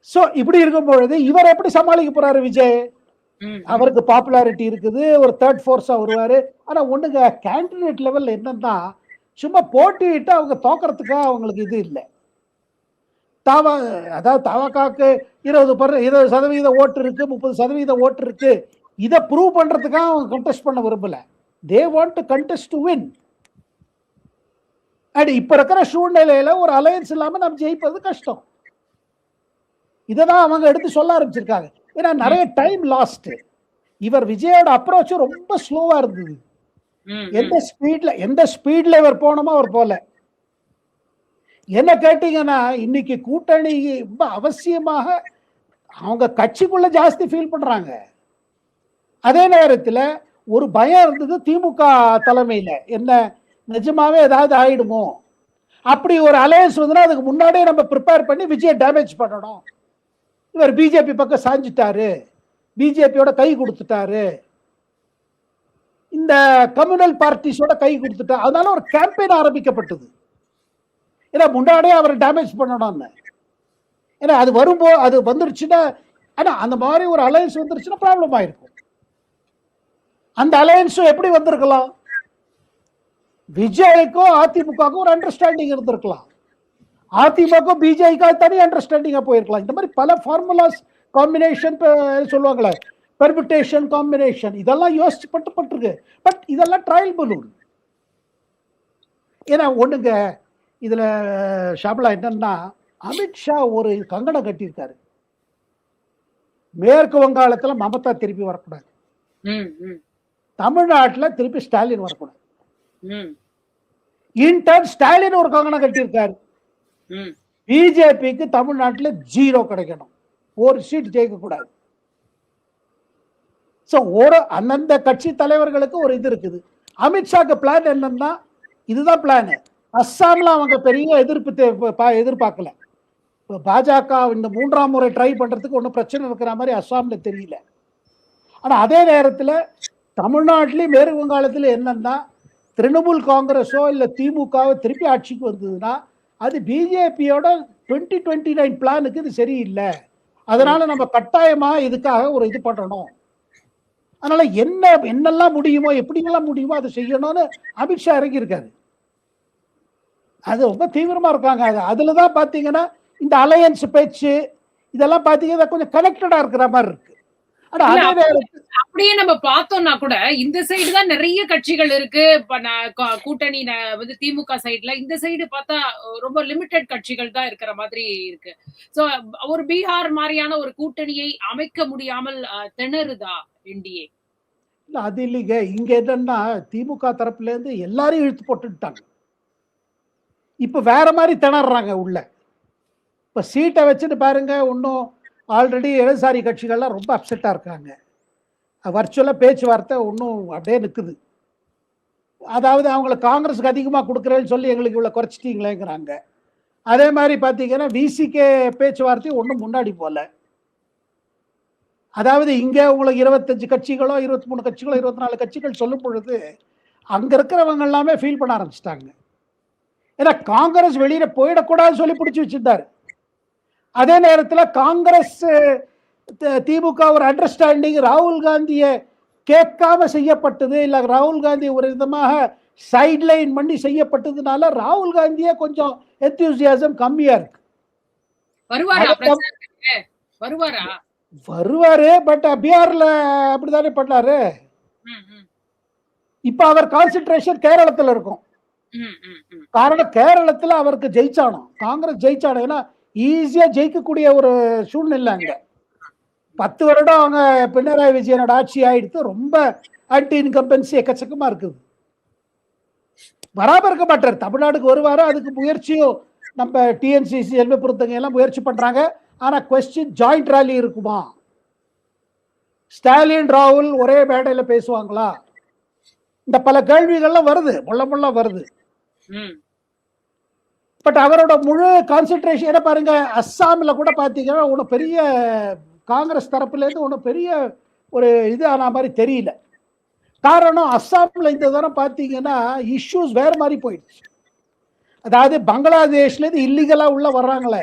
சோ இப்படி இருக்கும் பொழுது இவர் எப்படி சமாளிக்க போறாரு விஜய்? அவருக்கு பாப்புலாரிட்டி இருக்குது, ஒரு தேர்ட் ஃபோர்ஸா வருவாரு. ஆனா ஒண்ணுங்க, கேண்டிடேட் லெவல்ல என்னன்னா, சும்மா போட்டிட்டு அவங்க தோக்கறதுக்காக அவங்களுக்கு இது இல்லை. அதாவது தாவகாக்கு 20% ஓட்டு இருக்கு, 30% ஓட்டு இருக்கு. இதை ப்ரூவ் பண்றதுக்காக அவங்க கண்டெஸ்ட் பண்ண விரும்பல. They want to contest to win. And இப்ப இருக்கிற சூழ்நிலையில ஒரு அலையன்ஸ் இல்லாம நம்ம ஜெயிப்பது கஷ்டம். இததான் அவங்க எடுத்து சொல்ல ஆரம்பிச்சிருக்காங்க. ஏன்னா நிறைய டைம் லாஸ்ட். இவர் விஜயோட அப்ரோச் ரொம்ப ஸ்லோவா இருந்தது. எந்த ஸ்பீட்ல இவர் போனோமோ அவர் போல. என்ன கேட்டீங்கன்னா, இன்னைக்கு கூட்டணி ரொம்ப அவசியமாக அவங்க கட்சிக்குள்ள ஜாஸ்தி ஃபீல் பண்றாங்க. அதே நேரத்துல ஒரு பயம் இருந்தது திமுக தலைமையில, என்ன நிஜமாவே ஏதாவது ஆயிடுமோ, அப்படி ஒரு அலையன்ஸ் வந்துன்னா அதுக்கு முன்னாடியே நம்ம ப்ரிப்பேர் பண்ணி விஜயை டேமேஜ் பண்ணணும். இவர் பிஜேபி பக்கம் சாஞ்சிட்டாரு, பிஜேபியோட கை கொடுத்துட்டாரு, இந்த கம்யூனல் பார்ட்டிஸோட கை கொடுத்துட்டாரு. அதனால ஒரு கேம்பெயின் ஆரம்பிக்கப்பட்டது. ஏன்னா முன்னாடியே அவரை டேமேஜ் பண்ணணும்னு. ஏன்னா அது வரும்போது அது வந்துருச்சுன்னா, ஆனா அந்த மாதிரி ஒரு அலையன்ஸ் வந்துருச்சுன்னா ப்ராப்ளம் ஆயிருக்கும். அந்த அலையன்ஸும் எப்படி வந்திருக்கலாம், விஜய்க்கும் அதிமுகவுக்கும் ஒரு அண்டர்ஸ்டாண்டிங் இருந்திருக்கலாம், அதிமுக பிஜேபிக்கு தனி அண்டர்ஸ்டாண்டிங்கா போயிருக்கலாம். இந்த மாதிரி பல ஃபார்முலாஸ் காம்பினேஷன் சொல்லுவாங்களே, பெர்மிட்டேஷன் காம்பினேஷன், இதெல்லாம் யோசிச்சு பட்டுருக்கு. பட் இதெல்லாம் ட்ரையல் பலூன். ஏன்னா ஒண்ணுங்க, இதுல ஷாப்லா என்னன்னா, அமித்ஷா ஒரு கங்கணம் கட்டியிருக்காரு, மேற்கு வங்காளத்துல மமதா திருப்பி வரக்கூடாது, தமிழ்நாட்டுல திருப்பி ஸ்டாலின் வரக்கூடாது. இன்டர்ன் ஸ்டாலின் ஒரு கங்கணம் கட்டியிருக்காரு, பிஜேபிக்கு தமிழ்நாட்டுல 0 கிடைக்கணும், ஒரு சீட் ஜெயிக்க கூடாது. ஒரு அந்தந்த கட்சி தலைவர்களுக்கு ஒரு இது இருக்குது. அமித்ஷாக்கு பிளான் என்னன்னா, இதுதான் பிளான். அஸ்ஸாம்ல அவங்க பெரிய எதிர்பார்க்கல. பாஜக இந்த 3ஆம் முறை ட்ரை பண்றதுக்கு ஒன்றும் பிரச்சனை இருக்கிற மாதிரி அஸ்ஸாம்ல தெரியல. ஆனா அதே நேரத்தில் தமிழ்நாட்டிலையும் மேற்கு வங்காளத்தில் என்னன்னா, திரிணாமுல் காங்கிரஸோ இல்ல திமுகவோ திருப்பி ஆட்சிக்கு வந்ததுன்னா அது பிஜேபியோட 2029 பிளானுக்கு இது சரியில்லை. அதனால நம்ம கட்டாயமா இதுக்காக ஒரு இது பண்ணணும். அதனால என்னெல்லாம் முடியுமோ, எப்படிங்கெல்லாம் முடியுமோ அதை செய்யணும்னு அமித்ஷா இறங்கி இருக்காரு. அது ரொம்ப தீவிரமா இருக்காங்க. அதுலதான் பாத்தீங்கன்னா இந்த அலையன்ஸ் பேச்சு இதெல்லாம் பாத்தீங்கன்னா கொஞ்சம் கனெக்டடா இருக்கிற மாதிரி இருக்கு. ஆனா அதே அப்படியே நம்ம பார்த்தோம்னா கூட இந்த சைடு தான் நிறைய கட்சிகள் இருக்கு. கூட்டணி வந்து திமுக சைடுல, இந்த சைடு பார்த்தா ரொம்ப லிமிடெட் கட்சிகள் தான் இருக்கிற மாதிரி இருக்கு. சோ ஒரு பீகார் மாதிரியான ஒரு கூட்டணியை அமைக்க முடியாமல் திணறுதா என்டிஏ? இல்ல அது இல்லைங்க. இங்க என்னன்னா திமுக தரப்புல இருந்து எல்லாரையும் இழுத்து போட்டுட்டாங்க. இப்ப வேற மாதிரி திணறாங்க உள்ள. இப்ப சீட்டை வச்சுட்டு பாருங்க, இன்னும் ஆல்ரெடி இடதுசாரி கட்சிகள்லாம் ரொம்ப அப்செட்டா இருக்காங்க. வர்ச்சுவலா பேச்சுவார்த்தை இன்னும் அப்படியே நிற்குது. அதாவது அவங்களுக்கு காங்கிரஸுக்கு அதிகமாக கொடுக்குறேன்னு சொல்லி எங்களுக்கு இவ்வளோ குறைச்சிட்டீங்களேங்கிறாங்க. அதே மாதிரி பார்த்தீங்கன்னா விசிகே பேச்சுவார்த்தை ஒன்றும் முன்னாடி போல. அதாவது இங்கே உங்களுக்கு 25 கட்சிகளோ 23 கட்சிகளோ 24 கட்சிகள் சொல்லும் பொழுது அங்கே இருக்கிறவங்க எல்லாமே ஃபீல் பண்ண ஆரம்பிச்சிட்டாங்க. ஏன்னா காங்கிரஸ் வெளியில போயிடக்கூடாதுன்னு சொல்லி பிடிச்சி வச்சிருந்தாரு. அதே நேரத்தில் காங்கிரஸ் திமுக ஒரு அண்டர்ஸ்டாண்டிங் ராகுல் காந்தியை கேட்காம செய்யப்பட்டது, இல்லை ராகுல் காந்தி ஒரு விதமாக சைட்லைன் பண்ணி செய்யப்பட்டதுனால ராகுல் காந்தியே கொஞ்சம் எந்தூசியாசம் கம்மியா இருக்கு. வருவாரு, பட் பீகார்ல அப்படித்தானே பண்ணாரு. இப்ப அவர் கான்சென்ட்ரேஷன் கேரளத்துல இருக்கும். காரணம் கேரளத்துல அவருக்கு ஜெயிச்சானோ, காங்கிரஸ் ஜெயிச்சானோ. ஏன்னா ஈஸியா ஜெயிக்கக்கூடிய ஒரு சூழ்நிலை அங்க. 10 வருடம் அவங்க பினராயி விஜயனோட ஆட்சி ஆயிடுத்து. ரொம்ப ஆன்டி இன்கம்பன்சி எக்கச்சக்கமா இருக்குது. வராம இருக்க மாட்டார். தமிழ்நாடுக்கு வருவாரு, அதுக்கு முயற்சியும் நம்ம டிஎன்சிசி எல்வபுரத்தங்க எல்லாம் முயற்சி பண்றாங்க. ஆனா கொஸ்டின் ஜாயிண்ட் ராலி இருக்குமா, ஸ்டாலின் ராகுல் ஒரே மேடையில பேசுவாங்களா, இந்த பல கேள்விகள்லாம் வருது, முள்ள வருது. பட் அவரோட முழு கான்சென்ட்ரேஷன் என்ன பாருங்க, அஸ்ஸாமில் கூட பார்த்தீங்கன்னா ஒன்றும் பெரிய காங்கிரஸ் தரப்புலேருந்து ஒன்றும் பெரிய ஒரு இது ஆன மாதிரி தெரியல. காரணம் அஸ்ஸாமில் இந்த தரம் பார்த்தீங்கன்னா இஷ்யூஸ் வேறு மாதிரி போயிடுச்சு. அதாவது பங்களாதேஷ்லேருந்து இல்லீகலாக உள்ள வர்றாங்களே,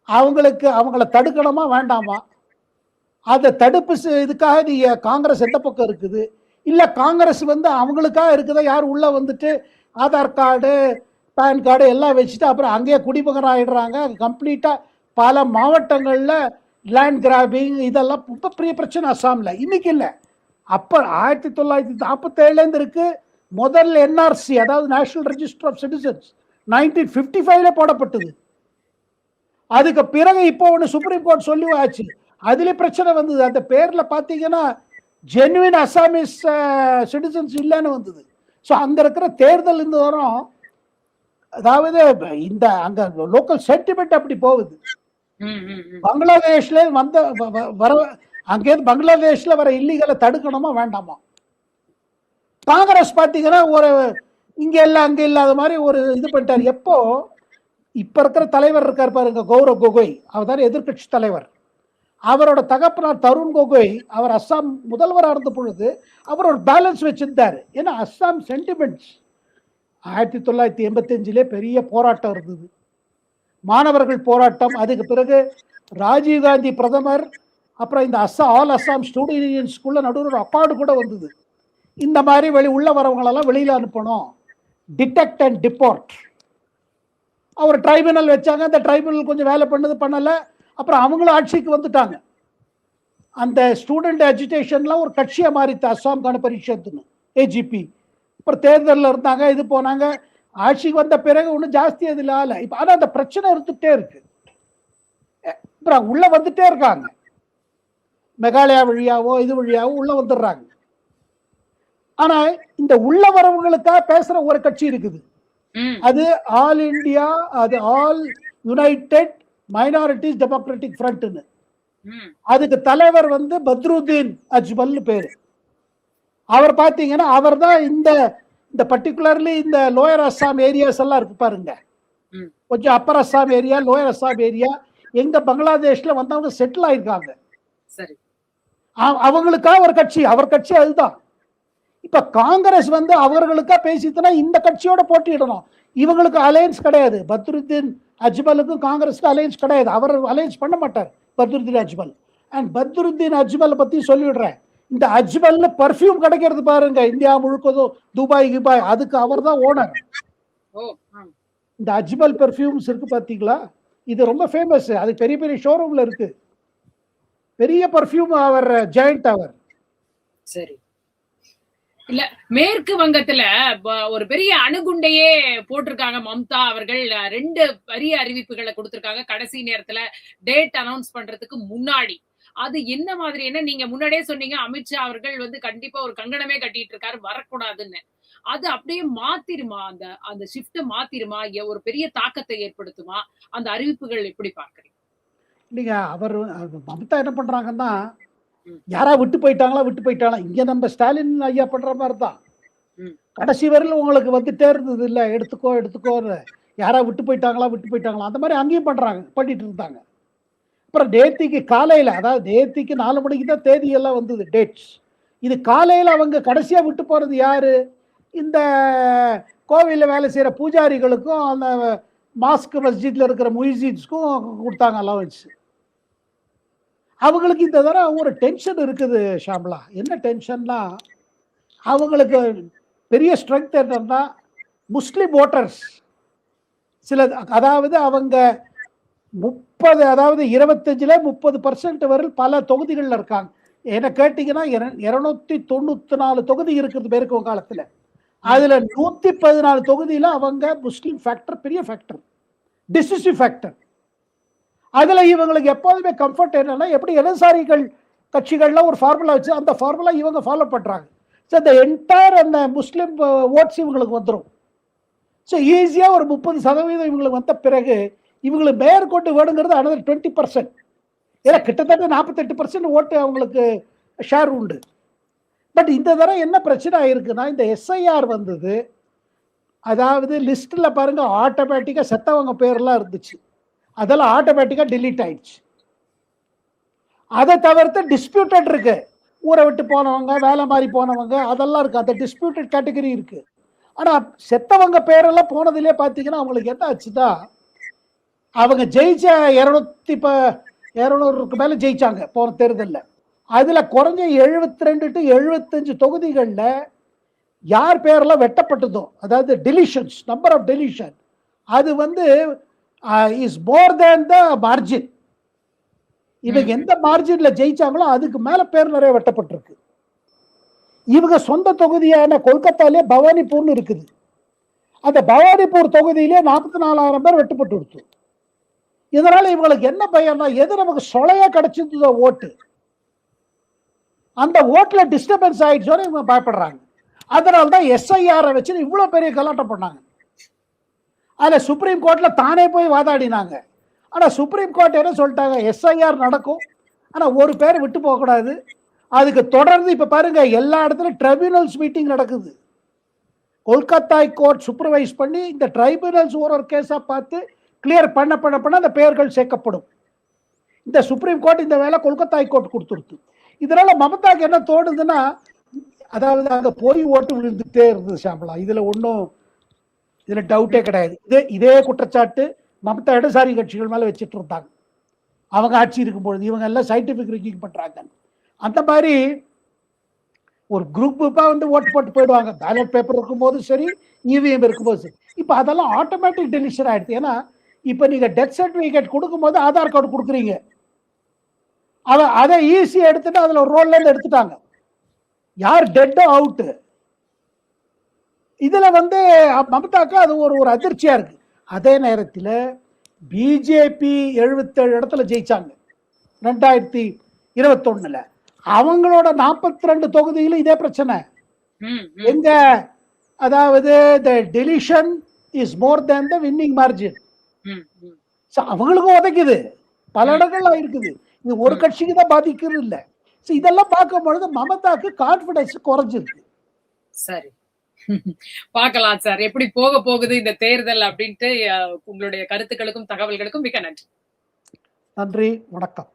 அவங்கள தடுக்கணுமா வேண்டாமா, அதை தடுப்பு இதுக்காக நீங்க காங்கிரஸ் எந்த பக்கம் இருக்குது, இல்லை காங்கிரஸ் வந்து அவங்களுக்காக இருக்குதா, யார் உள்ள வந்துட்டு ஆதார் கார்டு பேன் கார்டு எல்லாம் வச்சுட்டு அப்புறம் அங்கேயே குடிமகன் ஆயிடுறாங்க. கம்ப்ளீட்டாக பல மாவட்டங்களில் லேண்ட் கிராபிங் இதெல்லாம் ரொம்ப பெரிய பிரச்சனை அஸ்ஸாமில். இன்னைக்கு இல்லை, அப்போ 1947 இருக்கு. முதல்ல என்ஆர்சி, அதாவது நேஷனல் ரெஜிஸ்டர் ஆஃப் சிட்டிசன்ஸ் 1955 போடப்பட்டது. அதுக்கு பிறகு இப்போ ஒன்று சுப்ரீம் கோர்ட் சொல்லி ஆச்சு, அதுல பிரச்சனை வந்தது. அந்த பேர்ல பார்த்தீங்கன்னா ஜென்வின் அஸ்ஸாமிஸ் சிட்டிசன்ஸ் இல்லைன்னு வந்தது. ஸோ அங்க இருக்கிற தேர்தல் இந்த வரும், அதாவது இந்த அங்க லோக்கல் சென்டிமெண்ட் அப்படி போகுது. பங்களாதேஷ்ல வர அங்கேருந்து பங்களாதேஷ்ல வர இல்லீகலை தடுக்கணுமா வேண்டாமா? காங்கிரஸ் பாத்தீங்கன்னா ஒரு இங்க இல்ல அங்க இல்லாத மாதிரி ஒரு இது பண்ணிட்டாரு. எப்போ இப்ப இருக்கிற தலைவர் இருக்கார் பாருங்க, கௌரவ் கோகோய், அவர் தான் எதிர்கட்சி தலைவர். அவரோட தகப்பனார் தருண் கோகோய், அவர் அஸ்ஸாம் முதல்வராக இருந்த பொழுது அவர் ஒரு பேலன்ஸ் வச்சிருந்தாரு. ஏன்னா அஸ்ஸாம் சென்டிமெண்ட்ஸ் 1985 பெரிய போராட்டம் இருந்தது, மாணவர்கள் போராட்டம். அதுக்கு பிறகு ராஜீவ்காந்தி பிரதமர், அப்புறம் இந்த ஆல் அஸ்ஸாம் ஸ்டூடெண்ட் யூனியன் ஸ்கூல்ல நடுவில் ஒரு அப்பார்டு கூட வந்தது. இந்த மாதிரி உள்ள வரவங்களெல்லாம் வெளியில அனுப்பணும், டிடெக்ட் அண்ட் டிபோர்ட். அவர் ட்ரைபுனல் வச்சாங்க, அந்த ட்ரைபுனல் கொஞ்சம் வேலை பண்ணல. அப்புறம் அவங்களும் ஆட்சிக்கு வந்துட்டாங்க. அந்த ஸ்டூடெண்ட் அஜிடேஷன்லாம் ஒரு கட்சியை மாறித்து, அஸ்ஸாம் கண பரிஷத்துன்னு, ஏஜிபி. அப்புறம் தேர்தலில் இருந்தாங்க, இது போனாங்க. ஆட்சிக்கு வந்த பிறகு ஒன்றும் ஜாஸ்தி அதில் ஆகலை. இப்போ ஆனால் அந்த பிரச்சனை இருந்துகிட்டே இருக்கு. அப்புறம் உள்ள வந்துட்டே இருக்காங்க, மெகாலயா வழியாவோ இது வழியாவோ உள்ள வந்துடுறாங்க. ஆனா இந்த உள்ள வரவங்களுக்காக பேசுற ஒரு கட்சி இருக்குது, அது ஆல் இந்தியா, அது ஆல் யுனைடெட் மைனாரிட்டிஸ் டெமோக்ராட்டிக் ஃப்ரண்ட்னு. அதுக்கு தலைவர் வந்து பத்ருதீன் அஜ்மல் பேரு. அவர் பாத்தீங்கன்னா அவர் தான் இந்த பர்டிகுலர்லி இந்த லோயர் அஸ்ஸாம் ஏரியாஸ் எல்லாம் இருக்கு பாருங்க, கொஞ்சம் upper Assam area, lower Assam area, எங்க பங்களாதேஷ்ல வந்தவங்க செட்டில் ஆயிருக்காங்க. அவங்களுக்காக ஒரு கட்சி, அவர் கட்சி அதுதான். இப்ப காங்கிரஸ் வந்து அவர்களுக்கா பேசிட்டுனா இந்த கட்சியோட போட்டியிடணும். இவங்களுக்கு அலையன்ஸ் கிடையாது, பத்ருதீன் அஜ்மலுக்கும் காங்கிரஸுக்கு அலையன்ஸ் கிடையாது. அவர் அலையன்ஸ் பண்ண மாட்டார் பத்ருதீன் அஜ்மல். அண்ட் பத்ருதீன் அஜ்மல் பத்தி சொல்லிவிடுறேன், இந்த அஜ்மல்ல பர்ஃபியூம் கிடைக்கிறது பாருங்க, இந்தியா முழுக்கதும், துபாய் கிபாய், அதுக்கு அவர் தான் ஓனர். இந்த அஜ்மல் பெர்ஃபியூம்ஸ் இருக்கு பாத்தீங்களா, இது ரொம்ப ஃபேமஸ். அது பெரிய பெரிய ஷோரூம்ல இருக்கு, பெரிய பர்ஃபியூம் அவர் ஜெயண்ட் அவர். சரி, இல்ல மேற்கு வங்கத்துல ஒரு பெரிய அணுகுண்டையே போட்டிருக்காங்க மம்தா அவர்கள். 2 பெரிய அறிவிப்புகளை கொடுத்திருக்காங்க கடைசி நேரத்துல, டேட் அனௌன்ஸ் பண்றதுக்கு முன்னாடி. அது என்ன மாதிரி? என்ன நீங்க முன்னாடியே சொன்னீங்க, அமித்ஷா அவர்கள் வந்து கண்டிப்பா ஒரு கங்கணமே கட்டிட்டு இருக்காரு, வரக்கூடாதுன்னு. அது அப்படியே மாத்திருமா, அந்த ஷிஃப்ட் மாத்திருமா, ஒரு பெரிய தாக்கத்தை ஏற்படுத்துமா? அந்த அறிவிப்புகள் எப்படி பார்க்கறீங்க? இல்லைங்க, அவர் மம்தா என்ன பண்றாங்கன்னா, யாரா விட்டு போயிட்டாங்களா, இங்க நம்ம ஸ்டாலின் ஐயா பண்ற மாதிரி தான். கடைசி வரையில் உங்களுக்கு வந்துட்டே இருந்தது இல்ல, எடுத்துக்கோ, யாரா விட்டு போயிட்டாங்களா, அந்த மாதிரி அங்கேயும் பண்ணிட்டு இருந்தாங்க. அப்புறம் நேத்திக்கு காலையில, அதாவது நேத்திக்கு 4 மணிக்கு தான் தேதி எல்லாம் வந்தது, டேட்ஸ். இது காலையில அவங்க கடைசியா விட்டு போறது யாரு? இந்த கோவிலில் வேலை செய்யற பூஜாரிகளுக்கும் அந்த மாஸ்க் மஸ்ஜித்ல இருக்கிற முய்சீன்ஸ்க்கும் கொடுத்தாங்க அலவன்ஸ். அவங்களுக்கு இந்த தடவை ஒரு டென்ஷன் இருக்குது ஷாம்லா. என்ன டென்ஷன்னா, அவங்களுக்கு பெரிய ஸ்ட்ரென்த் என்னன்னா, முஸ்லிம் ஓட்டர்ஸ் சில, அதாவது அவங்க 30, அதாவது 25ல 30% வரை பல தொகுதிகளில் இருக்காங்க. என்ன கேட்டீங்கன்னா 294 தொகுதி இருக்குது மேற்கு வங்காளத்தில். அதுல 114 தொகுதியில அவங்க முஸ்லிம் ஃபேக்டர் பெரிய ஃபேக்டர், டிசிசிவ் ஃபேக்டர். அதுல இவங்களுக்கு எப்போதுமே கம்ஃபர்ட் என்னன்னா, எப்படி இடதுசாரிகள் கட்சிகள்ல ஒரு ஃபார்முலா வச்சு அந்த ஃபார்முலா இவங்க ஃபாலோ பண்றாங்க. ஸோ இந்த என்டையர் அந்த முஸ்லிம் ஓட்ஸ் இவங்களுக்கு வந்துடும். ஸோ ஈஸியா ஒரு 30% இவங்களுக்கு வந்த பிறகு இவங்களுக்கு மேற்கொண்டு வேணுங்கிறது another 20%. ஏன்னா கிட்டத்தட்ட 48% ஓட்டு அவங்களுக்கு ஷேர் உண்டு. பட் இந்த தடவை என்ன பிரச்சனை ஆயிருக்குன்னா, இந்த எஸ்ஐஆர் வந்தது, அதாவது லிஸ்ட்ல பாருங்க ஆட்டோமேட்டிக்கா செத்தவங்க பேர்லாம் இருந்துச்சு, அதெல்லாம் ஆட்டோமேட்டிக்கா டிலீட் ஆயிடுச்சு. அதை தவிர்த்து டிஸ்பியூட்டட் இருக்கு, ஊரை விட்டு போனவங்க, வேலை மாதிரி போனவங்க, அதெல்லாம் இருக்கு, அந்த டிஸ்பியூட்டட் கேட்டகரி இருக்கு. ஆனா செத்தவங்க பேரெல்லாம் போனதுலேயே பார்த்தீங்கன்னா அவங்களுக்கு என்ன ஆச்சுன்னா, அவங்க ஜெயிச்ச 200க்கு மேல ஜெயிச்சாங்க போன தேர்தலில். அதுல குறைஞ்ச 72 to 75 தொகுதிகளில் யார் பேரெல்லாம் வெட்டப்பட்டதோ, அதாவது டெலிஷன்ஸ், நம்பர் ஆஃப் டெலிஷன், அது வந்து is more than the margin. இவங்க எந்த மார்ஜின்ல ஜெயிச்சாங்களோ அதுக்கு மேல பேர் நிறைய வெட்டப்பட்டிருக்கு. இவங்க சொந்த தொகுதியான கொல்கத்தாலே பவானிப்பூர்னு இருக்குது, அந்த பவானிப்பூர் தொகுதியிலே 44,000 பேர் வெட்டப்பட்டு கொடுத்து. இதனால இவங்களுக்கு என்ன பயம்னா, எது நமக்கு சொலையா கிடைச்சிருந்ததோ ஓட்டு, அந்த ஓட்டுல டிஸ்டர்பன்ஸ் ஆயிடுச்சோன்னு இவங்க பயப்படுறாங்க. அதனால்தான் எஸ்ஐஆரை வச்சு இவ்வளவு பெரிய கலாட்டம் பண்ணாங்க. அதில் சுப்ரீம் கோர்ட்ல தானே போய் வாதாடினாங்க. ஆனா சுப்ரீம் கோர்ட் என்ன சொல்லிட்டாங்க, எஸ்ஐஆர் நடக்கும், ஆனா ஒரு பேர் விட்டு போக கூடாது. அதுக்கு தொடர்ந்து இப்ப பாருங்க எல்லா இடத்துலயும் ட்ரைபியூனல்ஸ் மீட்டிங் நடக்குது. கொல்கத்தா கோர்ட் சூப்பர்வைஸ் பண்ணி இந்த ட்ரைபியூனல்ஸ் ஒரு கேஸா பார்த்து கிளியர் பண்ண அந்த பெயர்கள் சேர்க்கப்படும். இந்த சுப்ரீம் கோர்ட் இந்த வேலை கொல்கத்தா கோர்ட் கொடுத்துருது. இதனால மமதாக்கு என்ன தோணுதுன்னா, அதாவது அங்க போய் ஓட்டு விழுந்துட்டே இருந்தது ஷாம்லா. இதுல டவுட்டே கிடையாது. இதே குற்றச்சாட்டு மமதா இடதுசாரி கட்சிகள் மேல வச்சுட்டு இருந்தாங்க. அவங்க ஆட்சி இருக்கும்பொழுது இவங்க எல்லாம் சயின்டிபிக் ரிக்கிங் பண்றாங்க. அந்த மாதிரி ஒரு குரூப்பா ஓட்டு போட்டு போயிடுவாங்க. பேலட் பேப்பர் இருக்கும்போது சரி, இவிஎம் இருக்கும்போது சரி. இப்ப அதெல்லாம் ஆட்டோமேட்டிக் டெலிஷன் ஆயிடுது. ஏன்னா இப்ப நீங்க டெத் சர்டிபிகேட் கொடுக்கும்போது ஆதார் கார்டு கொடுக்குறீங்க. அதை ஈஸியா எடுத்துட்டு அதுல ஒரு ரோல்ல இருந்து எடுத்துட்டாங்க. யார் டெட் அவுட். இதுல மமதாக்கு அது ஒரு அதிர்ச்சியா இருக்கு. அதே நேரத்தில் பிஜேபி 77 இடத்துல ஜெயிச்சாங்க 2021. அவங்களோட 42 தொகுதியில இதே பிரச்சனை. எங்க அதாவது deletion is more than the winning margin. அவங்களுக்கும் உதைக்குது, பல இடங்கள்ல இருக்குது. இது ஒரு கட்சிக்கு தான் பாதிக்கிறது இல்லை. இதெல்லாம் பார்க்கும் பொழுது மமதாக்கு கான்பிடன்ஸ் குறைஞ்சிருக்கு. சரி, பார்க்கலாம் சார் எப்படி போக போகுது இந்த தேர்தல் அப்படின்ட்டு. உங்களுடைய கருத்துக்களுக்கும் தகவல்களுக்கும் மிக்க நன்றி. நன்றி, வணக்கம்.